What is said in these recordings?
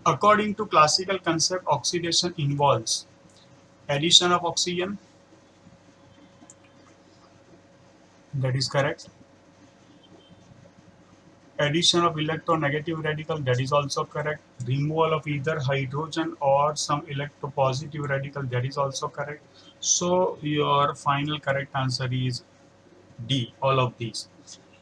According to classical concept, oxidation involves addition of oxygen, that is correct. Addition of electronegative radical, that is also correct. Removal of either hydrogen or some electropositive radical, that is also correct. So your final correct answer is D, all of these.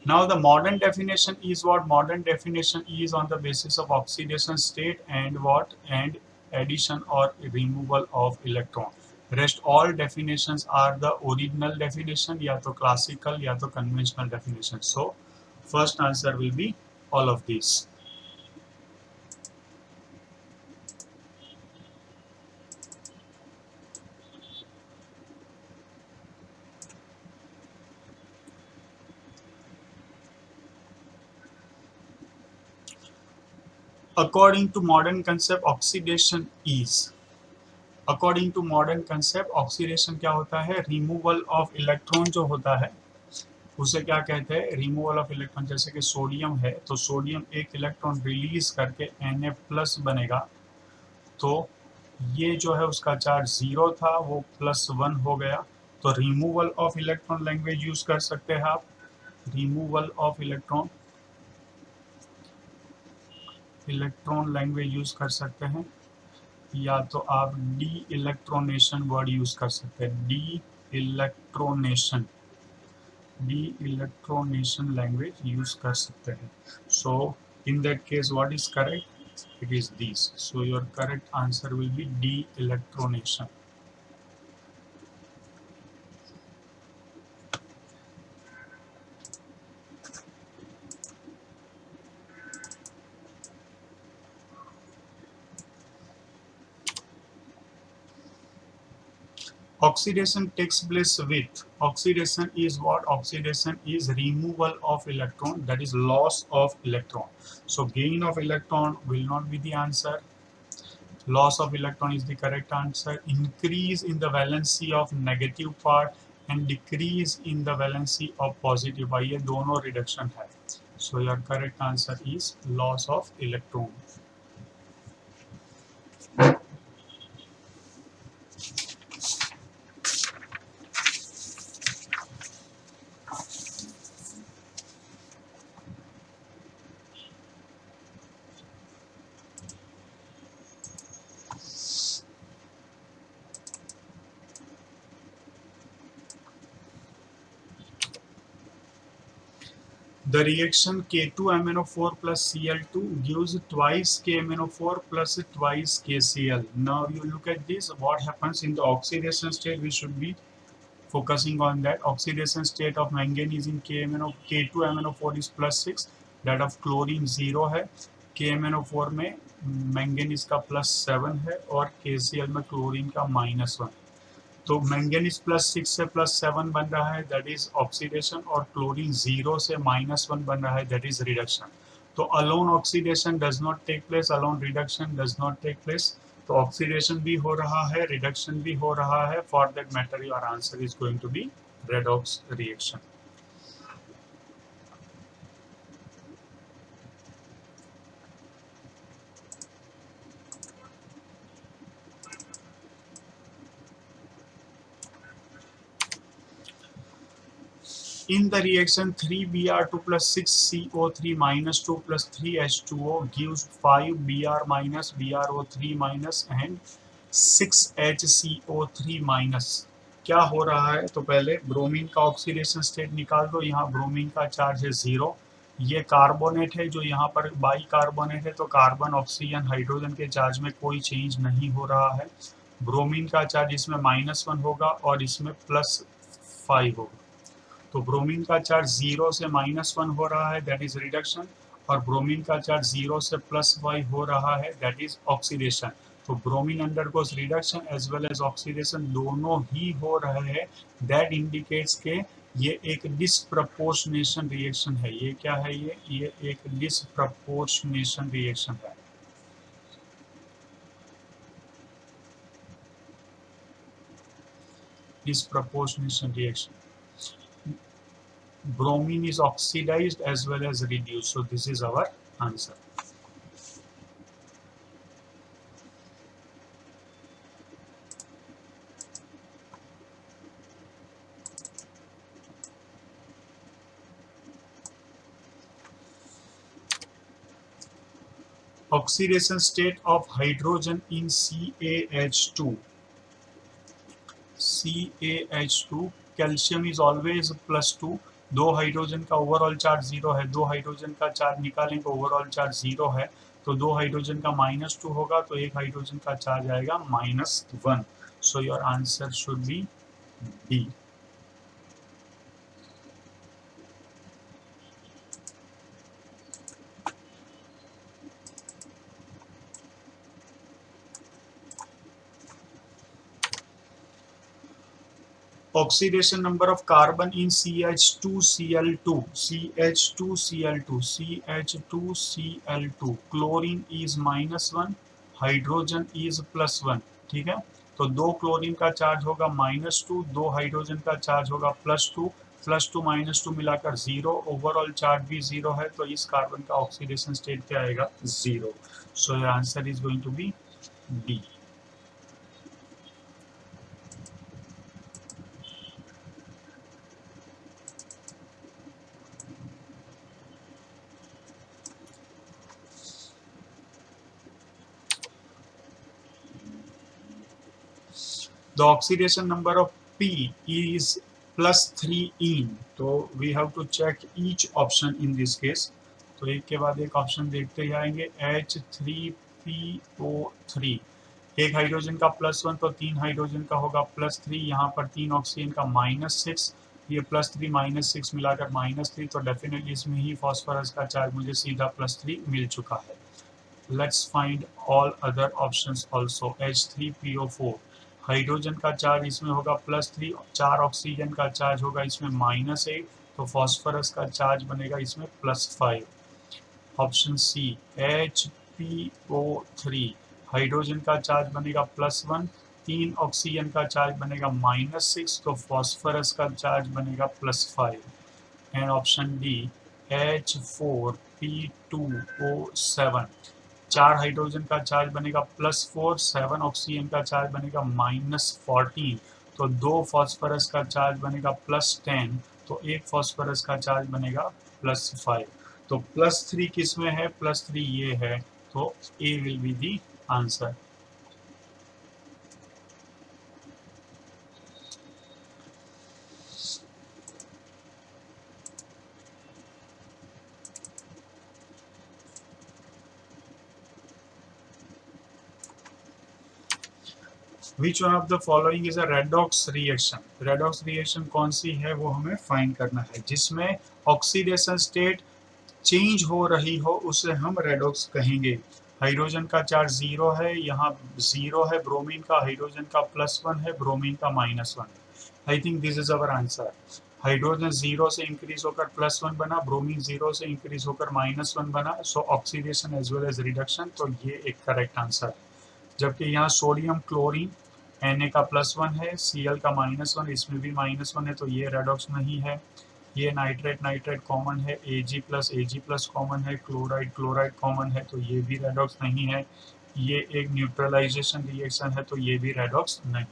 Now the modern definition is what? Modern definition is on the basis of oxidation state and what? And addition or removal of electron. Rest all definitions are the original definition, या तो classical या तो conventional definition. So first answer will be all of these. According to modern concept, oxidation is, according to modern concept oxidation क्या होता है? Removal of electron जो होता है उसे क्या कहते हैं? Removal of electron. जैसे कि सोडियम है तो सोडियम एक इलेक्ट्रॉन रिलीज करके Na+ बनेगा, तो ये जो है उसका चार्ज 0 था वो +1 हो गया. तो removal of electron language use कर सकते हैं आप. Removal of electron language use कर सकते हैं, या तो आप डी इलेक्ट्रोनेशन वर्ड यूज कर सकते हैं. डी इलेक्ट्रोनेशन लैंग्वेज यूज कर सकते हैं. So in that case what is correct? It is this. So your correct answer will be D electronation. Oxidation takes place with, oxidation is what? Oxidation is removal of electron, that is loss of electron. So gain of electron will not be the answer. Loss of electron is the correct answer. Increase in the valency of negative part and decrease in the valency of positive part, ये दोनों reduction है. So your correct answer is loss of electron. The reaction K2MnO4 plus Cl2 gives twice KMnO4 plus twice KCl. Now you look at this, what happens in the oxidation state? We should be focusing on that. Oxidation state of manganese in K2MnO4 is +6, that of chlorine 0 है. KMnO4 में manganese का +7 है और KCl में chlorine का -1. तो manganese +6 से +7 बन रहा है, दैट इज ऑक्सीडेशन, और क्लोरीन 0 से -1 बन रहा है, दैट इज रिडक्शन. तो alone oxidation does not take place, alone reduction does not take place. तो ऑक्सीडेशन भी हो रहा है, रिडक्शन भी हो रहा है. For that matter your answer is going to be redox reaction. In the reaction 3Br2 plus 6CO3 minus 2 plus 3H2O gives 5Br minus, BrO3 minus and 6HCO3 minus. क्या हो रहा है? तो पहले ब्रोमीन का ऑक्सीडेशन स्टेट निकाल दो. यहाँ ब्रोमीन का चार्ज है 0. ये कार्बोनेट है जो यहाँ पर बाई कार्बोनेट है, तो कार्बन ऑक्सीजन हाइड्रोजन के चार्ज में कोई चेंज नहीं हो रहा है. ब्रोमीन का चार्ज इसमें -1 होगा और इसमें +5 होगा. तो ब्रोमीन का चार्ज 0 से -1 हो रहा है, दैट इज रिडक्शन, और ब्रोमीन का चार्ज 0 से +5 हो रहा है, दैट इज ऑक्सीडेशन. तो bromine undergoes reduction as well as oxidation, दोनों ही हो रहे हैं. दैट इंडिकेट्स के ये एक डिसप्रपोर्शनेशन रिएक्शन है. ये क्या है? ये एक डिसप्रपोर्शनेशन रिएक्शन है. Disproportionation reaction. Bromine is oxidized as well as reduced. So this is our answer. Oxidation state of hydrogen in CaH2. CaH2, calcium is always +2, दो हाइड्रोजन का ओवरऑल चार्ज 0 है, दो हाइड्रोजन का चार्ज निकालेंगे overall charge 0 है, तो दो hydrogen का -2 होगा तो एक हाइड्रोजन का चार्ज आएगा -1. सो your answer should be D. Oxidation number of carbon in CH2Cl2. CH2Cl2. CH2Cl2. Chlorine is -1, hydrogen is +1. ठीक है, तो दो क्लोरीन का चार्ज होगा -2, दो हाइड्रोजन का चार्ज होगा +2, +2 -2 मिलाकर 0, ओवरऑल चार्ज भी 0 है, तो इस कार्बन का ऑक्सीडेशन स्टेट क्या आएगा? 0. So your answer is going to be D. The oxidation number of P is +3 तो we have to check each option in this case. तो एक के बाद एक ऑप्शन देखते जाएंगे. H3PO3, एक हाइड्रोजन का +1 तो तीन हाइड्रोजन का होगा +3, यहाँ पर तीन ऑक्सीजन का -6, ये +3 -6 मिलाकर -3, तो डेफिनेटली इसमें ही फॉस्फोरस का चार्ज मुझे सीधा +3 मिल चुका है. Let's find all other options also. H3PO4, hydrogen का चार्ज इसमें होगा +3, चार ऑक्सीजन का चार्ज होगा इसमें -8, तो फॉस्फोरस का चार्ज बनेगा इसमें +5. ऑप्शन सी HPO3, हाइड्रोजन का चार्ज बनेगा +1, तीन ऑक्सीजन का चार्ज बनेगा -6, तो फॉस्फोरस का चार्ज बनेगा +5. एंड ऑप्शन डी H4P2O7, चार हाइड्रोजन का चार्ज बनेगा +4, 7 ऑक्सीजन का चार्ज बनेगा -14, तो दो फॉस्फोरस का चार्ज बनेगा +10, तो एक फॉस्फोरस का चार्ज बनेगा +5. तो +3 किस में है? +3 ये है, तो A will be the answer. Which one of the following is a redox reaction? redox reaction कौन सी है वो हमें फाइंड करना है. जिसमें ऑक्सीडेशन स्टेट चेंज हो रही हो उसे हम रेडॉक्स कहेंगे. हाइड्रोजन का चार्ज 0 है, यहाँ 0 है, ब्रोमीन का हाइड्रोजन का +1 है, ब्रोमीन का -1. I think this is our answer. Hydrogen 0 से इंक्रीज होकर +1 बना, ब्रोमीन 0 से इंक्रीज होकर -1 बना, so oxidation as well as reduction, तो ये एक करेक्ट आंसर है. जबकि यहाँ सोडियम क्लोरीन Na का +1 है, Cl का -1, इसमें भी -1 है, तो ये रेडॉक्स नहीं है. ये नाइट्रेट नाइट्रेट कॉमन है, Ag+ कॉमन है, क्लोराइड क्लोराइड कॉमन है, तो ये भी रेडॉक्स नहीं है. ये एक न्यूट्रलाइजेशन रिएक्शन है, तो ये भी रेडॉक्स नहीं.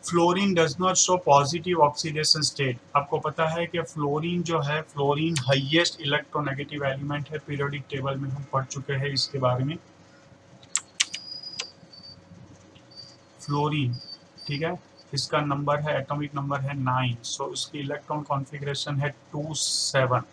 Fluorine does not show positive oxidation state. आपको पता है कि फ्लोरीन जो है, फ्लोरीन हाईएस्ट इलेक्ट्रोनेगेटिव एलिमेंट है. पीरियोडिक टेबल में हम पढ़ चुके हैं इसके बारे में. फ्लोरीन, ठीक है, इसका नंबर है, एटॉमिक नंबर है 9, सो उसकी इलेक्ट्रॉन कॉन्फ़िगरेशन है 2 7.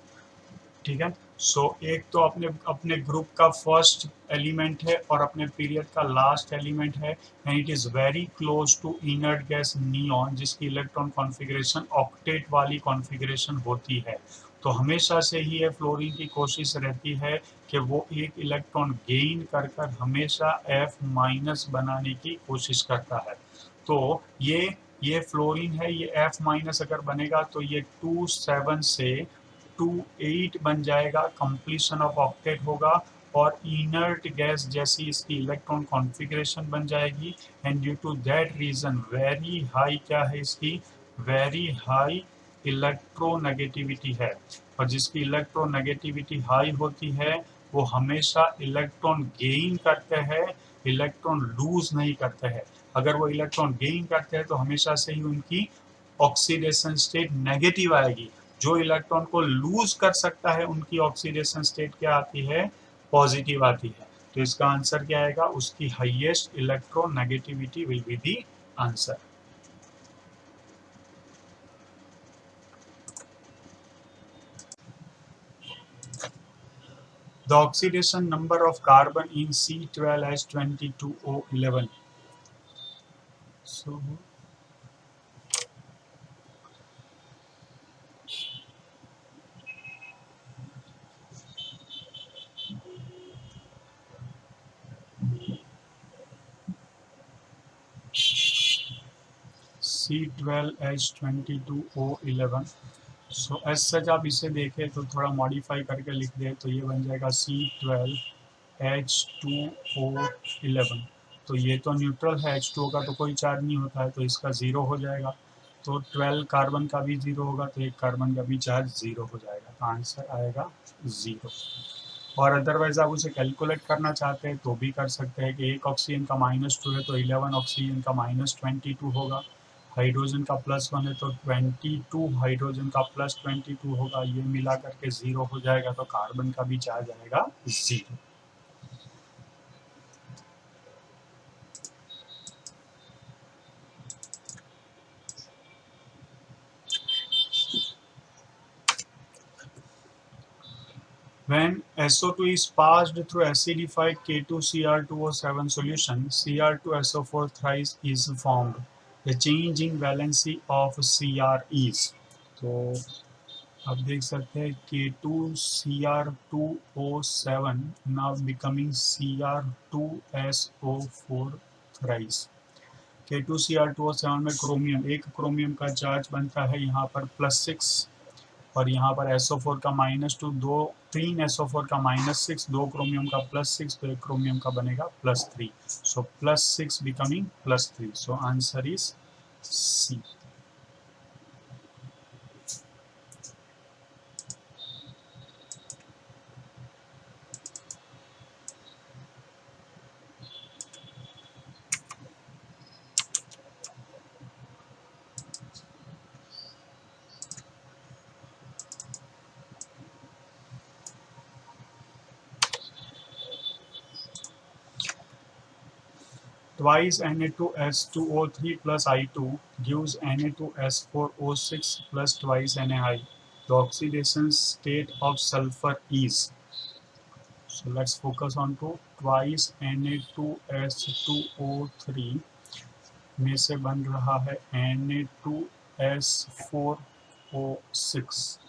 ठीक है, सो एक तो अपने अपने ग्रुप का फर्स्ट एलिमेंट है और अपने पीरियड का लास्ट एलिमेंट है, and it is very close to inert gas neon, जिसकी इलेक्ट्रॉन कॉन्फ़िगरेशन ऑक्टेट वाली कॉन्फ़िगरेशन होती है. तो हमेशा से ही ये फ्लोरीन की कोशिश रहती है कि वो एक इलेक्ट्रॉन गेन कर कर हमेशा F- बनाने की कोशिश करता है. तो ये फ्लोरीन है, ये F- अगर बनेगा तो ये 2 7 से 2 8 बन जाएगा, कंप्लीशन ऑफ ऑक्टेट होगा, और इनर्ट गैस जैसी इसकी इलेक्ट्रॉन कॉन्फ़िगरेशन बन जाएगी. And due to that reason very high क्या है इसकी? वेरी हाई इलेक्ट्रोनेगेटिविटी है. और जिसकी इलेक्ट्रोनेगेटिविटी हाई होती है वो हमेशा इलेक्ट्रॉन गेन करते हैं, इलेक्ट्रॉन लूज नहीं करते हैं. अगर वो इलेक्ट्रॉन गेन करते हैं तो हमेशा से ही उनकी ऑक्सीडेशन स्टेट नेगेटिव आएगी। जो इलेक्ट्रॉन को लूज कर सकता है उनकी ऑक्सीडेशन स्टेट क्या आती है, पॉजिटिव आती है। तो इसका आंसर क्या आएगा, उसकी highest electronegativity will be the answer. The oxidation number of carbon in C12H22O11. So C12H22O11। So as such आप इसे देखें तो थोड़ा मॉडिफाई करके लिख दें तो ये बन जाएगा C12H2O11। तो ये तो न्यूट्रल है, H2O का तो कोई चार्ज नहीं होता है, तो इसका ज़ीरो हो जाएगा। तो 12 कार्बन का भी ज़ीरो होगा, तो एक कार्बन का भी चार्ज ज़ीरो हो जाएगा। तो आंसर आएगा ज़ीरो। और अदरवाइज आप उसे कैलकुलेट करना चाहते हैं तो भी कर सकते हैं कि एक ऑक्सीजन का -2 है तो 11 ऑक्सीजन का -22 होगा, हाइड्रोजन का +1 है तो 22 हाइड्रोजन का +22 होगा, ये मिला करके 0 हो जाएगा। तो कार्बन का भी चार्ज आएगा 0। When SO2 is passed through acidified K2Cr2O7 solution, Cr2SO4 thrice is formed. The change in valency of Cr is, तो आप देख सकते हैं K2Cr2O7 now becoming Cr2SO4 thrice। K2Cr2O7 में क्रोमियम, एक क्रोमियम का चार्ज बनता है यहाँ पर +6, और यहाँ पर SO4 का -2, दो 3 SO4 का -6, दो क्रोमियम का +6, तो एक क्रोमियम का बनेगा +3। So +6 becoming +3। So answer is C. Twice Na2S2O3 plus I2 gives Na2S4O6 plus twice NaI. The oxidation state of sulfur is. So let's focus on to twice Na2S2O3 में से बन रहा है Na2S4O6।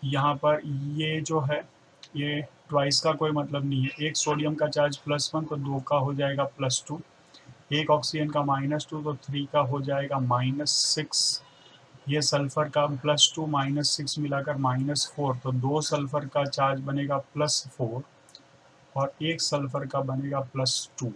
यहाँ पर ये जो है ये ट्वाइस का कोई मतलब नहीं है, एक सोडियम का चार्ज +1 तो 2 का हो जाएगा +2, एक ऑक्सीजन का -2 तो 3 का हो जाएगा -6, ये सल्फर का +2 -6 मिलाकर -4, तो 2 सल्फर का चार्ज बनेगा +4 और एक सल्फर का बनेगा +2।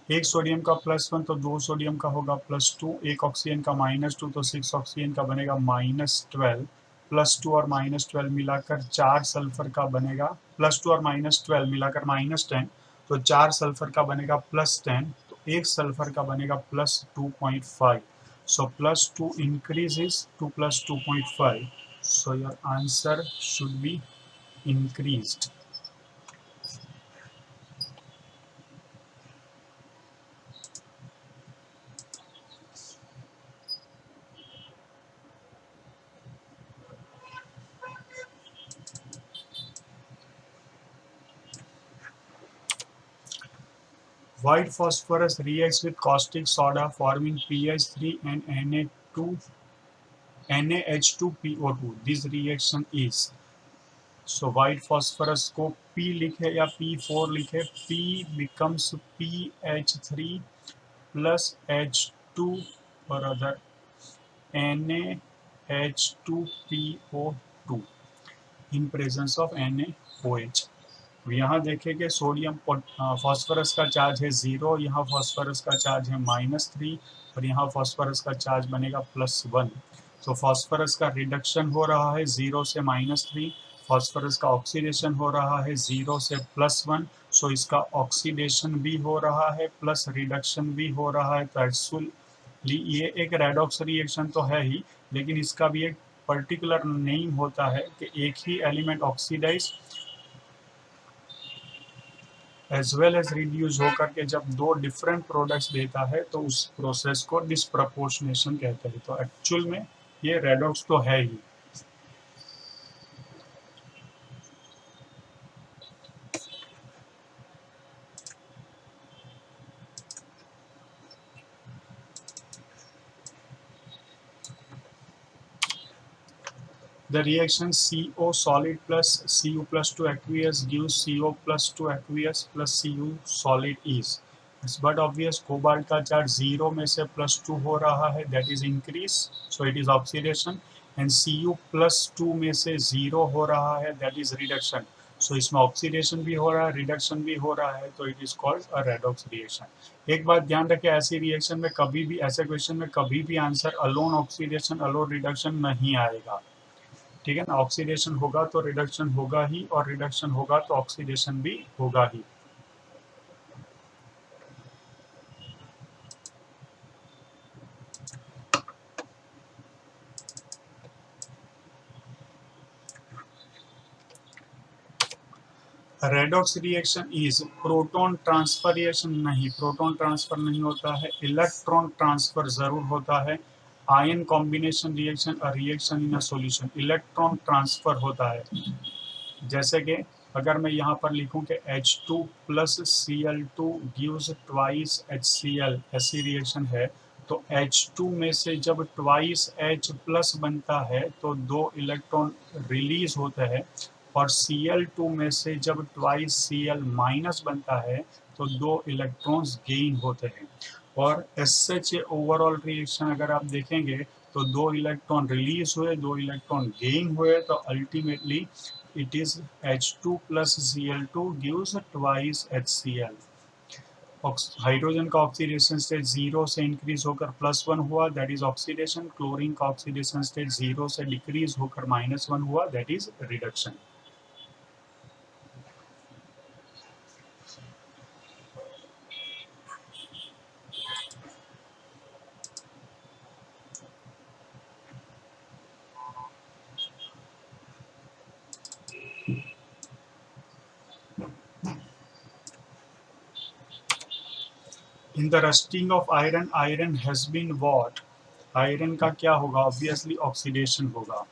एक सोडियम का +1 तो 2 सोडियम का होगा +2, एक ऑक्सीजन का -2 तो 6 ऑक्सीजन का बनेगा -12, +2 और -12 मिलाकर 4 सल्फर का बनेगा, +2 और -12 मिलाकर -10, तो 4 सल्फर का बनेगा +10, तो एक सल्फर का बनेगा +2.5। सो +2 increases to +2.5, so your answer should be increased। White phosphorus reacts with caustic soda forming PH3 and NaH2PO2. This reaction is, so white phosphorus को P लिखे या P4 लिखे, P becomes PH3 plus H2 or other NaH2PO2 in presence of NaOH। यहाँ देखें कि sodium phosphorus का charge है 0, यहाँ फॉस्फोरस का चार्ज है -3 और यहाँ फॉस्फोरस का चार्ज बनेगा +1। तो फॉस्फोरस का रिडक्शन हो रहा है 0 से -3, फॉस्फोरस का ऑक्सीडेशन हो रहा है 0 से +1। सो इसका ऑक्सीडेशन भी हो रहा है प्लस रिडक्शन भी हो रहा है। तो एक्चुअली ये एक रेडॉक्स रिएक्शन तो है ही, लेकिन इसका भी एक पर्टिकुलर नेम होता है कि एक ही element oxidise as well as reduce होकर के जब दो डिफरेंट प्रोडक्ट्स देता है तो उस प्रोसेस को डिस्प्रपोर्शनेशन कहते हैं। तो एक्चुअल में ये रेडॉक्स तो है ही। The reaction CO solid plus Cu plus 2 aqueous gives CO plus 2 aqueous plus Cu solid is. But obvious cobalt का चार्ज 0 में से +2 हो रहा है, that is increase, so it is oxidation, and Cu +2 में से 0 हो रहा है, that is reduction. So इसमें ऑक्सीडेशन भी हो रहा है, रिडक्शन भी हो रहा है, तो it is called a redox reaction. एक बात ध्यान रखें, ऐसी रिएक्शन में कभी भी, ऐसे क्वेश्चन में कभी भी answer alone oxidation alone reduction नहीं आएगा। ठीक है ना, ऑक्सीडेशन होगा तो रिडक्शन होगा ही, और रिडक्शन होगा तो ऑक्सीडेशन भी होगा ही। Redox reaction is proton transfer reaction नहीं, प्रोटॉन ट्रांसफर नहीं होता है, इलेक्ट्रॉन ट्रांसफर जरूर होता है। Ion combination reaction, a reaction in a solution, electron transfer होता है। जैसे कि अगर मैं यहाँ पर लिखूं कि H2 plus Cl2 gives twice HCl, ऐसी रिएक्शन है, तो H2 में से जब ट्वाइस H प्लस बनता है तो 2 इलेक्ट्रॉन रिलीज होते हैं, और Cl2 में से जब ट्वाइस Cl माइनस बनता है तो 2 इलेक्ट्रॉन्स गेन होते हैं। और एच ओवरऑल रिएक्शन अगर आप देखेंगे तो 2 इलेक्ट्रॉन रिलीज हुए, 2 इलेक्ट्रॉन गेन हुए, तो ultimately it is H2 plus Cl2 gives twice HCl। Hydrogen का ऑक्सीडेशन स्टेट 0 से इंक्रीज होकर +1 हुआ, दैट इज ऑक्सीडेशन। क्लोरीन का ऑक्सीडेशन स्टेट 0 से डिक्रीज होकर -1 हुआ, that is reduction. In the rusting of iron, iron has been what, iron का क्या होगा, ऑब्वियसली ऑक्सीडेशन होगा।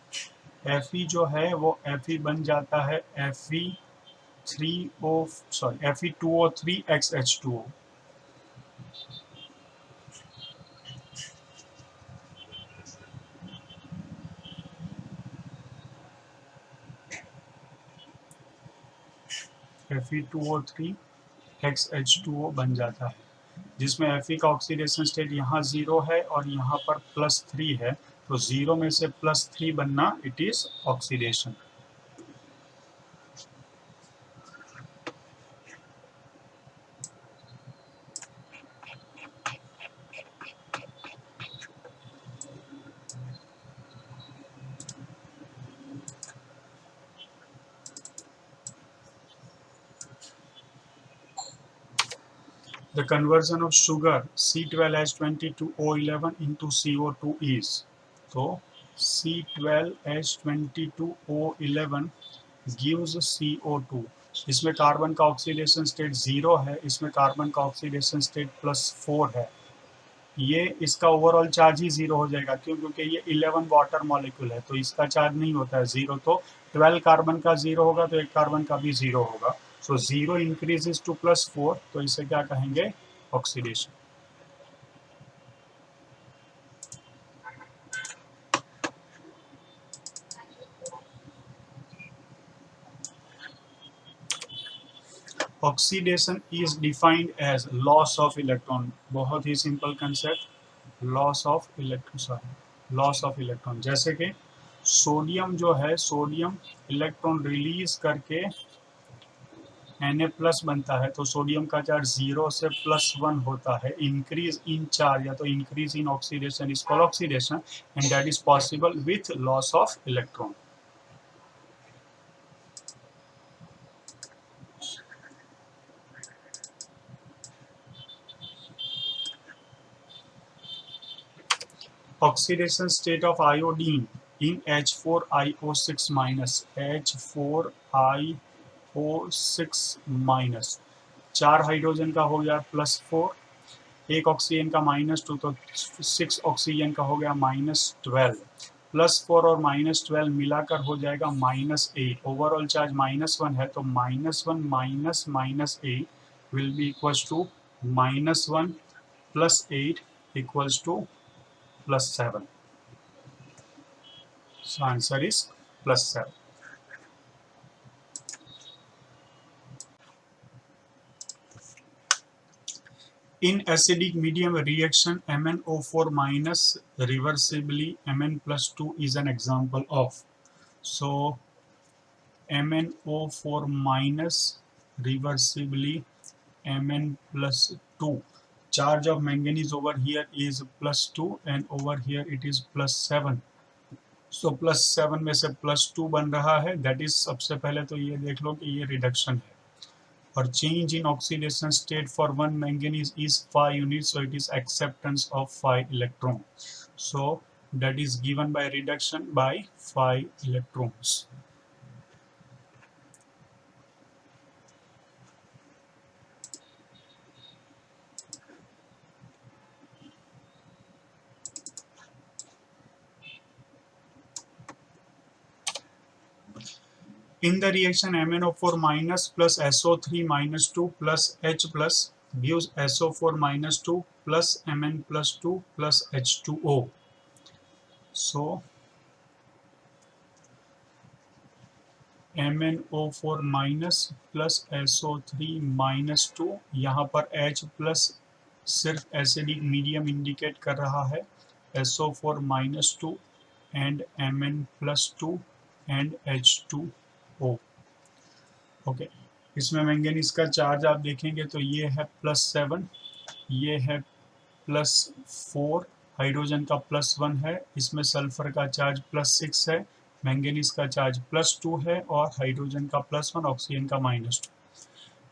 Fe जो है वो Fe बन जाता है Fe3O, sorry Fe2O3 XH2O। Fe2O3 XH2O बन जाता है, जिसमें Fe का ऑक्सीडेशन स्टेट यहाँ 0 है और यहाँ पर +3 है, तो 0 में से +3 बनना, it is oxidation. The conversion of sugar C12H22O11 into CO2 is, तो C12H22O11 gives CO2। इसमें कार्बन का ऑक्सीडेशन स्टेट 0 है, इसमें कार्बन का ऑक्सीडेशन स्टेट +4 है। ये इसका ओवरऑल चार्ज ही 0 हो जाएगा, क्यों, क्योंकि ये 11 वाटर मॉलिक्यूल है, तो इसका चार्ज नहीं होता है 0, तो 12 कार्बन का 0 होगा तो एक कार्बन का भी 0 होगा। सो 0 इंक्रीजेस टू +4, तो इसे क्या कहेंगे, oxidation. Oxidation is defined as loss of electron, बहुत ही simple concept, loss of electron, loss of electron. जैसे कि सोडियम जो है, सोडियम इलेक्ट्रॉन रिलीज करके Na प्लस बनता है, तो सोडियम का चार्ज 0 से +1 होता है। इंक्रीज इन चार्ज या तो increase in oxidation is called oxidation, and that is possible with loss of electron. oxidation state of iodine in H4IO6 minus, H4IO6 minus, 4 hydrogen का हो गया +4, एक ऑक्सीजन का -2, तो 6 ऑक्सीजन का हो गया -12, +4 और -12 मिलाकर हो जाएगा -8। ओवरऑल चार्ज -1 है, तो -1 minus -8 will be equals to -1 + 8 equals to +7। So answer is +7. In acidic medium reaction, MnO4 minus reversibly Mn+2 is an example of. So MnO4 minus reversibly Mn+2. Charge of manganese over here is +2 and over here it is +7. So +7 में से +2 बन रहा है, that is सबसे पहले तो ये देख लो कि ये रिडक्शन है, और change in oxidation state for 1 manganese is 5 unit, so it is acceptance of 5 electron, so that is given by reduction by 5 electrons. In the reaction, MnO4 minus plus SO3 minus 2 plus H plus gives SO4 minus 2 plus Mn plus 2 plus H2O. So MnO4 minus plus SO3 minus 2, यहाँ पर H plus सिर्फ acidic medium indicate कर रहा है, SO4 minus 2 and Mn plus 2 and H2O. Okay, इसमें manganese का charge आप देखेंगे तो ये है +7, ये है +4, हाइड्रोजन का +1 है, इसमें सल्फर का चार्ज +6 है, मैंगनीज का चार्ज +2 है और हाइड्रोजन का +1, ऑक्सीजन का -2.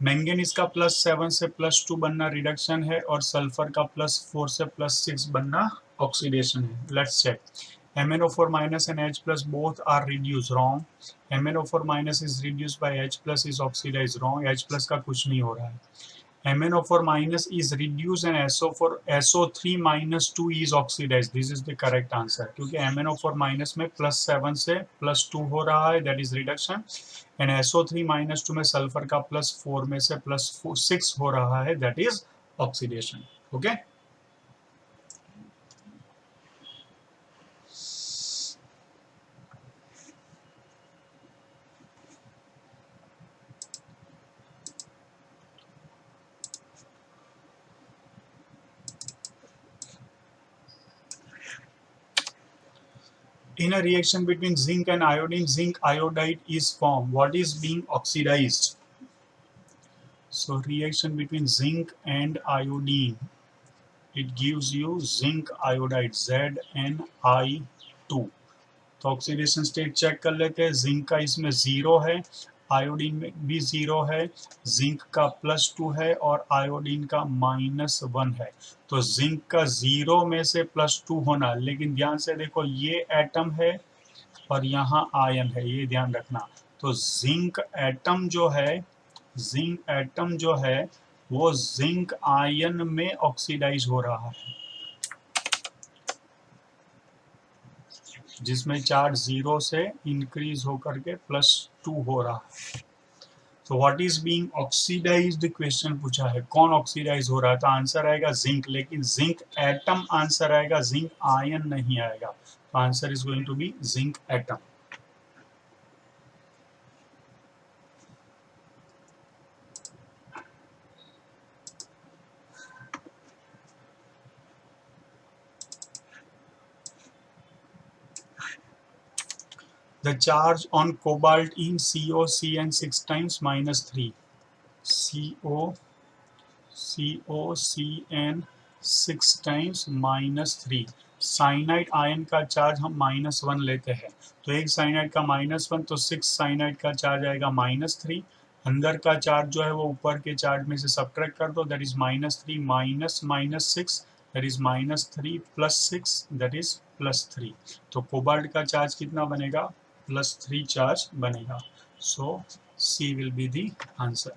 मैंगनीज का +7 से +2 बनना रिडक्शन है और सल्फर का +4 से +6 बनना ऑक्सीडेशन है. Let's check. MnO4 minus and H plus both are reduced. Wrong. MnO4 minus is reduced by H plus is oxidized. Wrong. H plus का कुछ नहीं हो रहा है. MnO4 minus is reduced and SO3 minus 2 is oxidized. This is the correct answer. क्योंकि MnO4 minus में +7 से +2 हो रहा है, that is reduction. And SO3 minus 2 में सल्फर का +4 में से +6 हो रहा है, that is oxidation. Okay. In a reaction between zinc and iodine, zinc iodide is formed. What is being oxidized? So reaction between zinc and iodine, it gives you zinc iodide, ZnI2. तो oxidation state check कर लेते हैं. Zinc का इसमें 0 है, iodine में भी 0 है, जिंक का +2 है और आयोडीन का -1 है. तो जिंक का 0 में से +2 होना, लेकिन ध्यान से देखो ये एटम है और यहाँ आयन है, ये ध्यान रखना. तो जिंक एटम जो है वो जिंक आयन में ऑक्सीडाइज हो रहा है, जिसमें चार्ज 0 से इंक्रीज होकर के +2 हो रहा है. तो what is being oxidised question पूछा है, कौन ऑक्सीडाइज हो रहा है, तो आंसर आएगा जिंक, लेकिन जिंक एटम आंसर आएगा, जिंक आयन नहीं आएगा. तो answer is going to be zinc atom. The charge on cobalt in COCN 6 times -3. COCN 6 times -3. Cyanide ion का चार्ज हम -1 लेते हैं, तो एक साइनाइड का -1, तो 6 साइनाइड का चार्ज आएगा -3. अंदर का चार्ज जो है वो ऊपर के चार्ज में से सब्ट्रैक्ट कर दो, that is -3 -6, that is -3 + 6 that is +3। तो कोबाल्ट का चार्ज कितना बनेगा? +3 चार्ज बनेगा। So C will be the answer.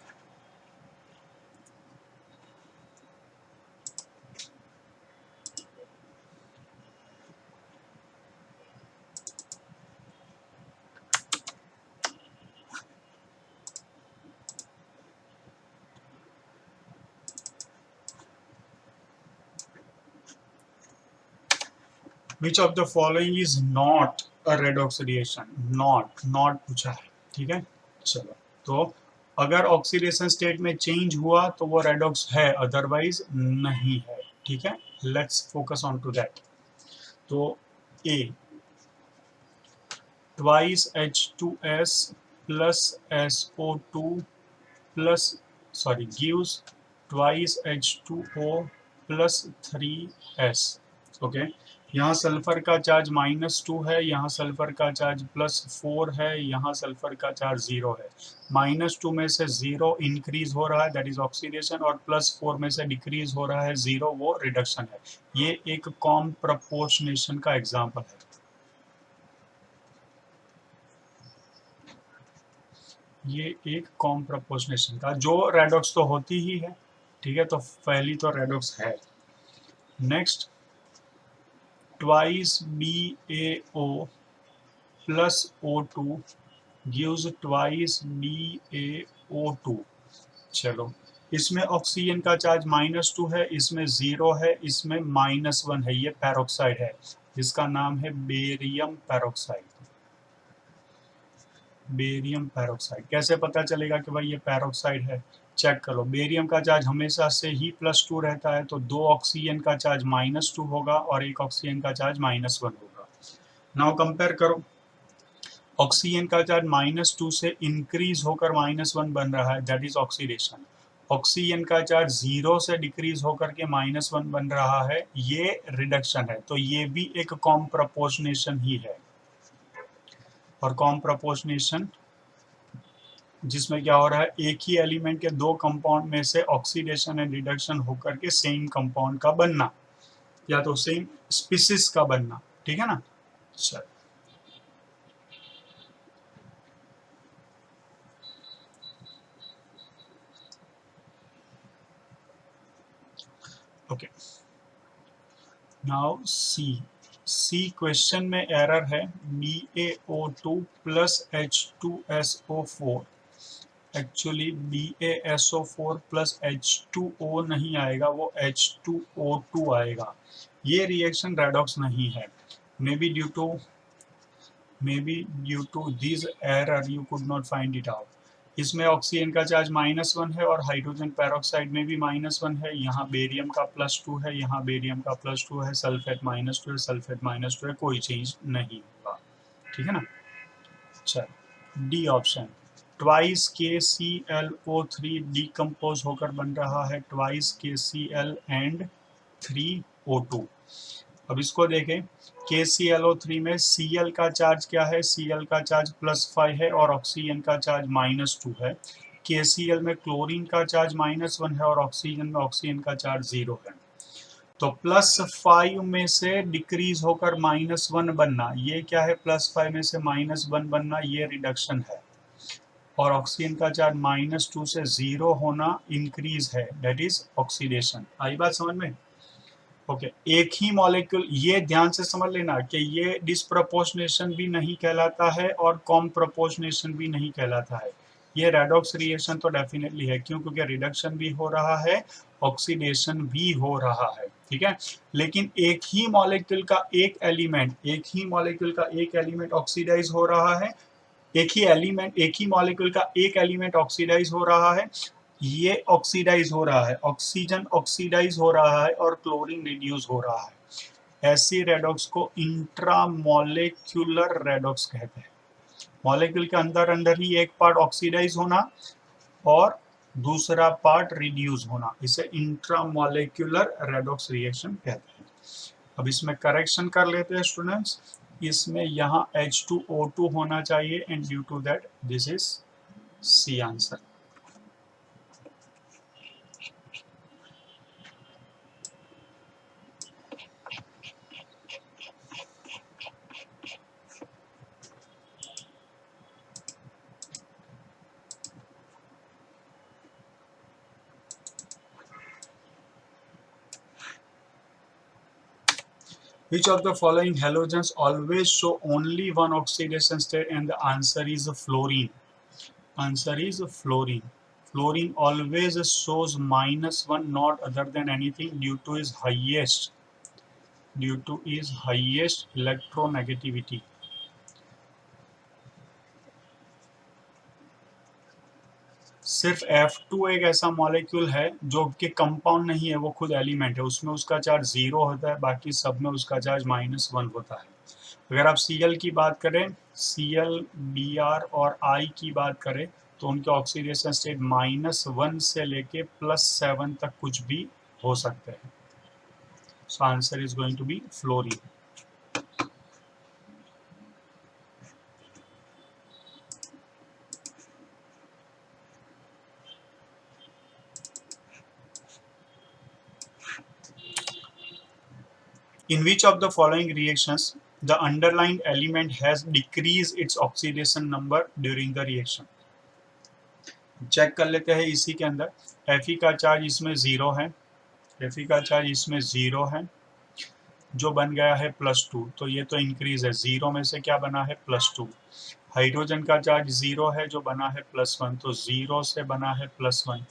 Which of the following is not a redox reaction? not पूछा है, ठीक है। चलो, तो अगर ऑक्सीडेशन स्टेट में चेंज हुआ तो वो रेडॉक्स है, अदरवाइज नहीं है, ठीक है। Let's focus on to that. तो A twice H2S plus SO2 plus gives twice H2O plus 3S। Okay, यहाँ सल्फर का चार्ज -2 है, यहाँ सल्फर का चार्ज +4 है, यहाँ सल्फर का चार्ज 0 है। -2 में से 0 इंक्रीज हो रहा है, दैट इज ऑक्सीडेशन, और +4 में से डिक्रीज हो रहा है 0, वो रिडक्शन है। ये एक कॉम प्रपोर्शनेशन का एग्जाम्पल है। ये एक कॉम प्रपोर्शनेशन का, जो रेडॉक्स तो होती ही है, ठीक है। तो पहली तो रेडॉक्स है। Next, twice BaO plus O2 gives twice BaO2। चलो, इसमें ऑक्सीजन का चार्ज -2 है, इसमें 0 है, इसमें -1 है। ये पैरोक्साइड है, जिसका नाम है बेरियम पैरोक्साइड। बेरियम पैरोक्साइड कैसे पता चलेगा कि भाई ये पैरोक्साइड है? चेक करो, बेरियम का चार्ज हमेशा से ही +2 रहता है, तो 2 ऑक्सीजन का चार्ज -2 होगा और 1 ऑक्सीजन का चार्ज -1 होगा। नाउ कंपेयर करो, ऑक्सीजन का चार्ज -2 से इंक्रीज होकर -1 बन रहा है, दैट इज ऑक्सीडेशन। ऑक्सीजन का चार्ज 0 से डिक्रीज होकर के -1 बन रहा है, ये रिडक्शन है। तो ये भी एक कॉम प्रपोर्शनेशन ही है। और कॉम प्रपोर्शनेशन जिसमें क्या हो रहा है, एक ही एलिमेंट के 2 कंपाउंड में से ऑक्सीडेशन एंड रिडक्शन होकर के सेम कंपाउंड का बनना, या तो सेम स्पीसीज का बनना, ठीक है ना। चल, ओके, नाउ सी क्वेश्चन में एरर है, BaO2 plus H2SO4। Actually BaSO4 plus H2O नहीं आएगा, वो H2O2 आएगा। ये रिएक्शन रेडॉक्स नहीं है। May be due to this error you could not find it out. इसमें ऑक्सीजन का चार्ज -1 है और हाइड्रोजन पेरोक्साइड में भी -1 है। यहाँ बेरियम का +2 है, यहाँ बेरियम का +2 है, सल्फेट -2 है, सल्फेट -2 है, कोई चेंज नहीं होगा, ठीक है ना। चल, D option, twice KClO3 decompose होकर बन रहा है ट्वाइस KCl एंड 3O2। अब इसको देखें, KClO3 में Cl का चार्ज क्या है? Cl का चार्ज +5 है और ऑक्सीजन का चार्ज -2 है। KCl में क्लोरीन का चार्ज -1 है और ऑक्सीजन में ऑक्सीजन का चार्ज 0 है। तो +5 में से डिक्रीज होकर -1 बनना, ये क्या है? +5 में से -1 बनना, ये रिडक्शन है। और ऑक्सीजन का चार्ज -2 से 0 होना इंक्रीज है, दैट इज ऑक्सीडेशन। आई बात समझ में? ओके, एक ही मॉलिक्यूल, ये ध्यान से समझ लेना कि ये डिसप्रपोर्शनेशन भी नहीं कहलाता है और कॉम प्रपोर्शनेशन भी नहीं कहलाता है। ये रेडॉक्स रिएक्शन तो डेफिनेटली है, क्यों? क्योंकि रिडक्शन भी हो रहा है, ऑक्सीडेशन भी हो रहा है, ठीक है। लेकिन एक ही मॉलिक्यूल का एक एलिमेंट ऑक्सीडाइज हो रहा है, एक ही मॉलिक्यूल का एक एलिमेंट ऑक्सीडाइज हो रहा है, ये ऑक्सीडाइज हो रहा है, ऑक्सीजन ऑक्सीडाइज हो रहा है और क्लोरीन रिड्यूस हो रहा है। ऐसी रेडॉक्स को इंट्रामोलेक्यूलर रेडॉक्स कहते हैं। मॉलिक्यूल के अंदर अंदर ही एक पार्ट ऑक्सीडाइज होना और दूसरा पार्ट रिड्यूस होना, इसे इंट्रामोलेक्यूलर रेडॉक्स रिएक्शन कहते हैं। अब इसमें करेक्शन कर लेते हैं स्टूडेंट्स, इसमें यहाँ H2O2 होना चाहिए and due to that this is C answer. Which of the following halogens always show only one oxidation state? And the answer is fluorine. Answer is fluorine. Fluorine always shows -1, not other than anything due to its highest electronegativity. सिर्फ F2 एक ऐसा molecule है जो कि compound नहीं है, वो खुद एलिमेंट है, उसमें उसका चार्ज 0 होता है, बाकी सब में उसका चार्ज -1 होता है। अगर आप Cl की बात करें, Cl, Br और I की बात करें तो उनके ऑक्सीडेशन स्टेट -1 से लेके +7 तक कुछ भी हो सकते हैं। So answer is going to be fluorine. In which of the following reactions the underlying element has decreased its oxidation number during the reaction? Check कर लेते हैं इसी के अंदर। Fe का चार्ज इसमें 0 है, Fe का चार्ज इसमें 0 है, जो बन गया है +2, तो ये तो इंक्रीज है, 0 में से क्या बना है +2। हाइड्रोजन का चार्ज 0 है, जो बना है +1, तो 0 से बना है +1।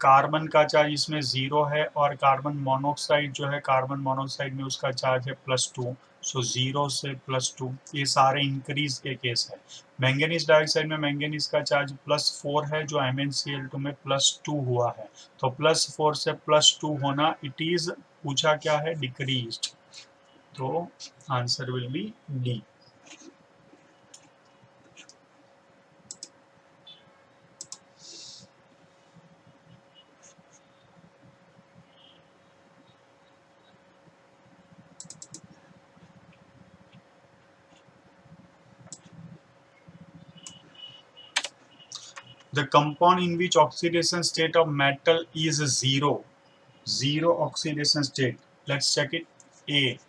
कार्बन का चार्ज इसमें 0 है और कार्बन मोनोऑक्साइड जो है, कार्बन मोनोऑक्साइड में उसका चार्ज है +2, सो 0 से +2, ये सारे इंक्रीज के केस है। मैंगनीज डाइऑक्साइड में मैंगनीज का चार्ज +4 है, जो MnCl2 में +2 हुआ है, तो +4 से +2 होना, इट इज पूछा क्या है, डिक्रीज्ड, तो answer will be D. The compound in which oxidation state of metal is zero oxidation state. Let's check it. A,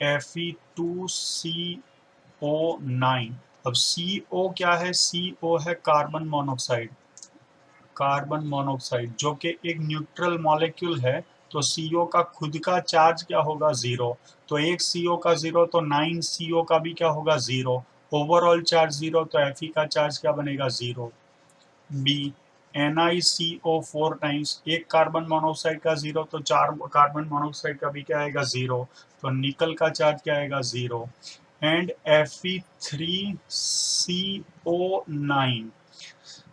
Fe2CO9। अब CO क्या है? CO है कार्बन मोनोऑक्साइड, जो कि एक न्यूट्रल मॉलिक्यूल है, तो CO का खुद का चार्ज क्या होगा? 0, तो एक CO का 0 तो 9 CO का भी क्या होगा? 0, ओवरऑल चार्ज 0, तो Fe का चार्ज क्या बनेगा? 0। बी, NiCO4 टाइम्स, एक कार्बन मोनोऑक्साइड का 0, तो 4 कार्बन मोनोऑक्साइड का भी क्या आएगा? 0, तो निकल का चार्ज क्या आएगा? 0। एंड Fe3CO9,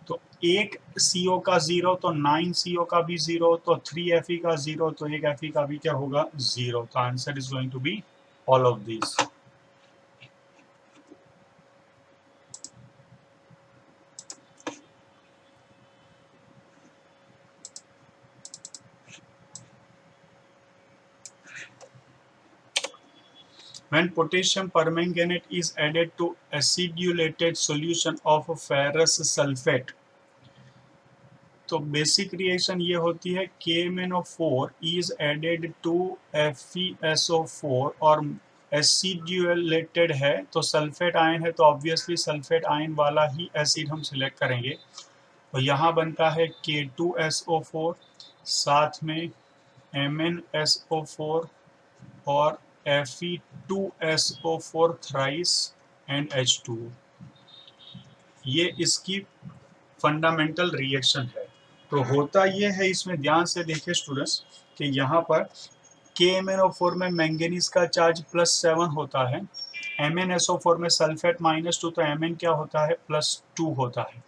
तो एक CO का 0 तो 9 CO का भी 0, तो 3 Fe का 0, तो एक Fe का भी क्या होगा? 0, तो answer is going to be all of this. When potassium permanganate is added to acidulated solution of ferrous sulfate, तो बेसिक रिएक्शन ये होती है KMnO4 is added to FeSO4 और एसिड्यूलेटेड है, तो सल्फेट आयन है, तो ऑब्वियसली सल्फेट आयन वाला ही एसिड हम सिलेक्ट करेंगे। और यहाँ बनता है K2SO4, साथ में MnSO4 और Fe2SO4 थ्राइस एंड H2। ये इसकी फंडामेंटल रिएक्शन है। तो होता ये है, इसमें ध्यान से देखें स्टूडेंट्स, कि यहाँ पर KMnO4 में मैंगनीज का चार्ज +7 होता है, MnSO4 में सल्फेट -2, तो Mn क्या होता है? +2 होता है।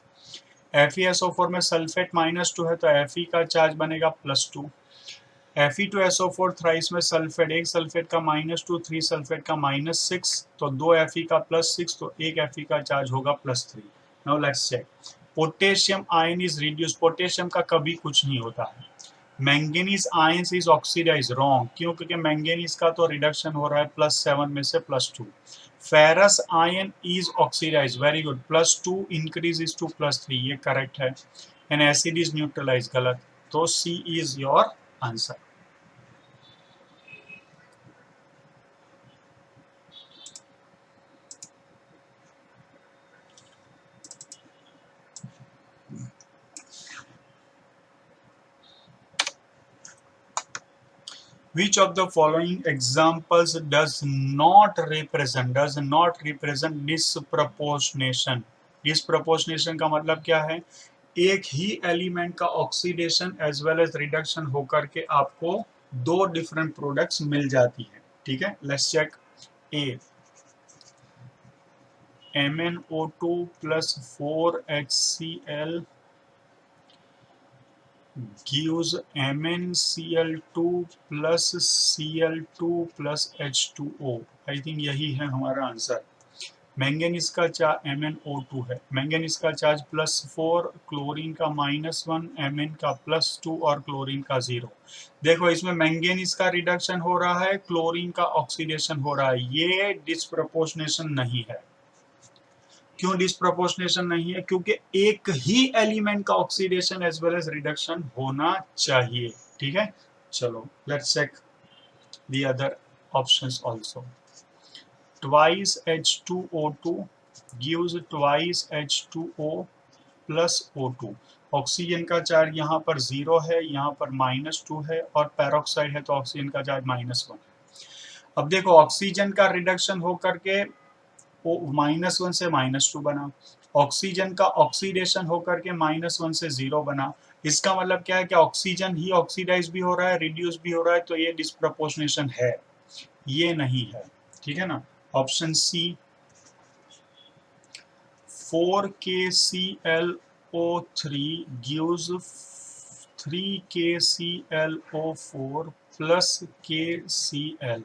FeSO4 में सल्फेट -2 है, तो Fe का चार्ज बनेगा +2। Fe2SO4 थ्राइस में सल्फेट, एक सल्फेट का -2, 3 सल्फेट का -6, तो 2 Fe का +6, तो एक Fe का चार्ज होगा +3। Now let's check. Potassium ion is reduce, potassium का कभी कुछ नहीं होता है। Manganese ion is oxidise, wrong, क्यों? क्योंकि मैंगनीज का तो रिडक्शन हो रहा है +7 में से +2। Ferrous ion is oxidise, very good, +2 increase is to +3, ये करेक्ट है। एंड एसिड इज न्यूट्रलाइज, गलत, तो C is your answer. Which of the following examples does not represent disproportionation? Disproportionation का मतलब क्या है? एक ही एलिमेंट का oxidation as well as reduction होकर के आपको दो डिफरेंट प्रोडक्ट्स मिल जाती है। ठीक है, let's check. A MnO2 plus 4HCl gives MnCl2 plus Cl2 plus H2O। I think यही है हमारा आंसर। मैंगनीज का चार्ज MnO2 है, मैंगनीज का चार्ज +4, क्लोरीन का -1, Mn का +2 और क्लोरीन का 0। देखो इसमें मैंगनीज का रिडक्शन हो रहा है, क्लोरीन का ऑक्सीडेशन हो रहा है, ये डिसप्रपोर्शनेशन नहीं है। क्यों डिसप्रपोर्शनेशन नहीं है? क्योंकि एक ही एलिमेंट का oxidation as well as reduction होना चाहिए। ठीक है, चलो let's check the other options also. Twice H2O2 gives twice H2O plus O2। Oxygen का चार्ज यहाँ पर 0 है, यहाँ पर -2 है और पैरोक्साइड है तो ऑक्सीजन का चार्ज -1 है। अब देखो ऑक्सीजन का रिडक्शन होकर के -1 से -2 बना, ऑक्सीजन का ऑक्सीडेशन होकर के -1 से 0 बना। इसका मतलब क्या है कि ऑक्सीजन ही ऑक्सीडाइज भी हो रहा है, रिड्यूस भी हो रहा है, तो ये डिसप्रपोर्शनेशन है, ये नहीं है। ठीक है ना, option C 4KClO3 gives 3KClO4 plus KCl।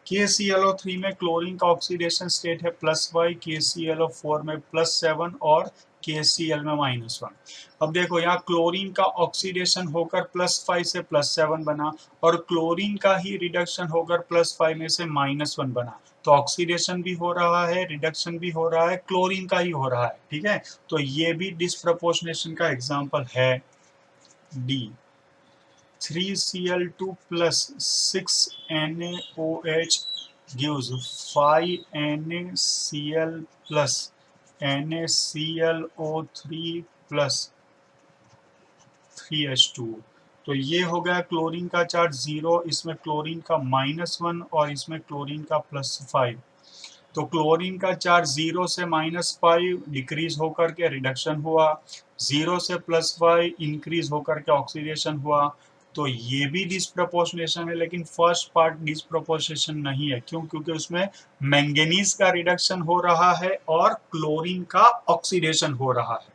KClO3 में क्लोरीन का ऑक्सीडेशन स्टेट है +5, KClO4 में +7 और KCl में -1। अब देखो यहाँ क्लोरीन का ऑक्सीडेशन होकर +5 से +7 बना और क्लोरीन का ही रिडक्शन होकर +5 में से -1 बना, तो ऑक्सीडेशन भी हो रहा है, रिडक्शन भी हो रहा है, क्लोरीन का ही हो रहा है। ठीक है, तो ये भी डिसप्रपोर्शनेशन का एग्जाम्पल है। D 3Cl2 plus 6NaOH gives 5NaCl plus NaClO3 plus 3H2। तो ये हो गया क्लोरीन का चार्ज 0, इसमें क्लोरीन का -1 और इसमें क्लोरीन का +5। तो क्लोरीन का चार्ज 0 से -5 डिक्रीज होकर के रिडक्शन हुआ, 0 से +5 इंक्रीज होकर के ऑक्सीडेशन हुआ, तो ये भी डिसप्रपोर्शनेशन है। लेकिन फर्स्ट पार्ट डिसप्रपोर्शनेशन नहीं है, क्यों? क्योंकि उसमें मैंगनीज का रिडक्शन हो रहा है और क्लोरीन का ऑक्सीडेशन हो रहा है।